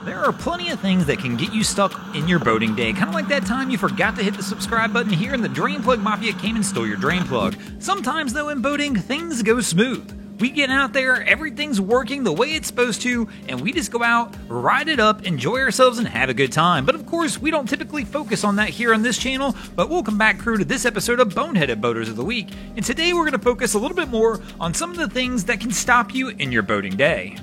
There are plenty of things that can get you stuck in your boating day, kind of like that time you forgot to hit the subscribe button here and the Drain Plug Mafia came and stole your drain plug. Sometimes though in boating, things go smooth. We get out there, everything's working the way it's supposed to, and we just go out, ride it up, enjoy ourselves, and have a good time. But of course, we don't typically focus on that here on this channel, but welcome back, crew, to this episode of Boneheaded Boaters of the Week. And today we're going to focus a little bit more on some of the things that can stop you in your boating day.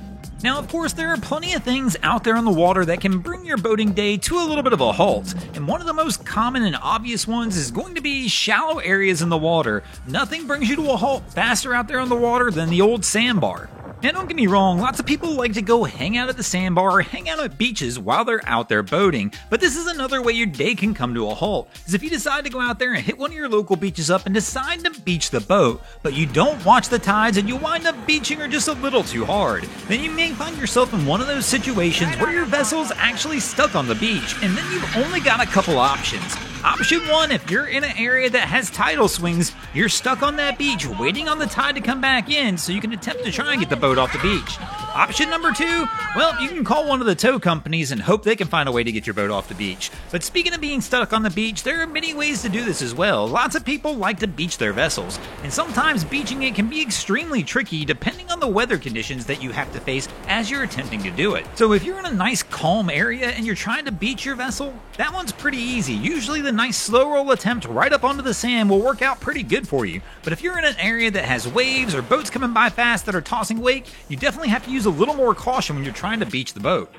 Now, of course, there are plenty of things out there on the water that can bring your boating day to a little bit of a halt, and one of the most common and obvious ones is going to be shallow areas in the water. Nothing brings you to a halt faster out there on the water than the old sandbar. Now, don't get me wrong, lots of people like to go hang out at the sandbar or hang out at beaches while they're out there boating, but this is another way your day can come to a halt, is if you decide to go out there and hit one of your local beaches up and decide to beach the boat, but you don't watch the tides and you wind up beaching her just a little too hard, then you may find yourself in one of those situations where your vessel's actually stuck on the beach, and then you've only got a couple options. Option 1, if you're in an area that has tidal swings, you're stuck on that beach waiting on the tide to come back in so you can attempt to try and get the boat off the beach. Option number 2, well, you can call one of the tow companies and hope they can find a way to get your boat off the beach. But speaking of being stuck on the beach, there are many ways to do this as well. Lots of people like to beach their vessels, and sometimes beaching it can be extremely tricky depending on the weather conditions that you have to face as you're attempting to do it. So if you're in a nice calm area and you're trying to beach your vessel, that one's pretty easy. Usually the nice slow roll attempt right up onto the sand will work out pretty good for you. But if you're in an area that has waves or boats coming by fast that are tossing wake, you definitely have to use a little more caution when you're trying to beach the boat.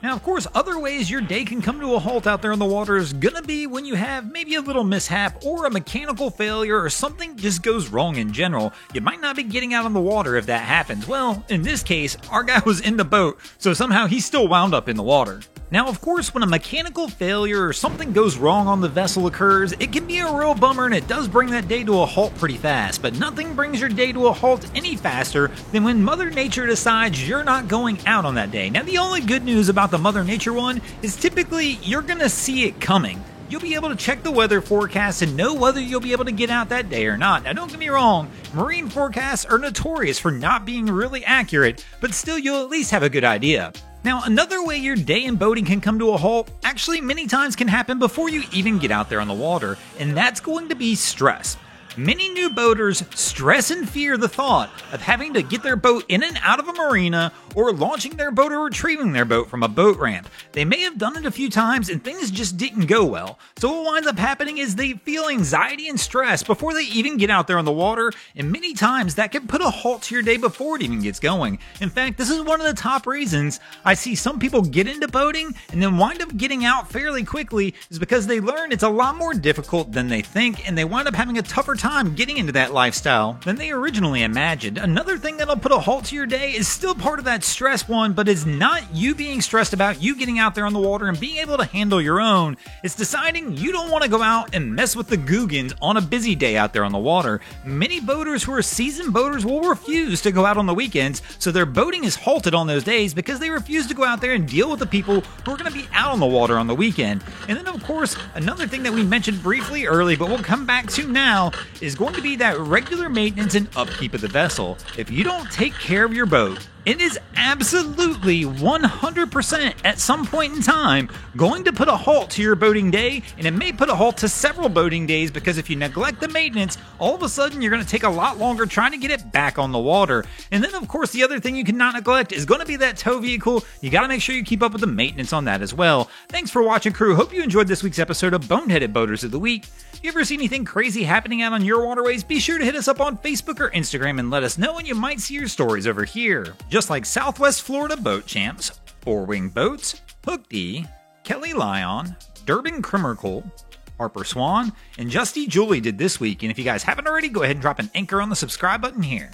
Now, of course, other ways your day can come to a halt out there on the water is gonna be when you have maybe a little mishap or a mechanical failure or something just goes wrong in general. You might not be getting out on the water if that happens. Well, in this case, our guy was in the boat, so somehow he still wound up in the water. Now, of course, when a mechanical failure or something goes wrong on the vessel occurs, it can be a real bummer and it does bring that day to a halt pretty fast, but nothing brings your day to a halt any faster than when Mother Nature decides you're not going out on that day. Now, the only good news about the Mother Nature one is typically you're gonna see it coming. You'll be able to check the weather forecast and know whether you'll be able to get out that day or not. Now, don't get me wrong, marine forecasts are notorious for not being really accurate, but still you'll at least have a good idea. Now, another way your day in boating can come to a halt, actually many times can happen before you even get out there on the water, and that's going to be stress. Many new boaters stress and fear the thought of having to get their boat in and out of a marina or launching their boat or retrieving their boat from a boat ramp. They may have done it a few times and things just didn't go well. So what winds up happening is they feel anxiety and stress before they even get out there on the water, and many times that can put a halt to your day before it even gets going. In fact, this is one of the top reasons I see some people get into boating and then wind up getting out fairly quickly is because they learn it's a lot more difficult than they think, and they wind up having a tougher time getting into that lifestyle than they originally imagined. Another thing that'll put a halt to your day is still part of that stress one, but it's not you being stressed about you getting out there on the water and being able to handle your own. It's deciding you don't want to go out and mess with the Googans on a busy day out there on the water. Many boaters who are seasoned boaters will refuse to go out on the weekends, so their boating is halted on those days because they refuse to go out there and deal with the people who are going to be out on the water on the weekend. And then, of course, another thing that we mentioned briefly early, but we'll come back to now, is going to be that regular maintenance and upkeep of the vessel. If you don't take care of your boat, it is absolutely 100% at some point in time going to put a halt to your boating day, and it may put a halt to several boating days because if you neglect the maintenance, all of a sudden you're going to take a lot longer trying to get it back on the water. And then, of course, the other thing you cannot neglect is going to be that tow vehicle. You got to make sure you keep up with the maintenance on that as well. Thanks for watching, crew. Hope you enjoyed this week's episode of Boneheaded Boaters of the Week. If you ever see anything crazy happening out on your waterways, be sure to hit us up on Facebook or Instagram and let us know, and you might see your stories over here. Just like Southwest Florida Boat Champs, Four Wing Boats, Hook D, Kelly Lyon, Durbin Crimmercole, Harper Swan, and Justy Julie did this week. And if you guys haven't already, go ahead and drop an anchor on the subscribe button here.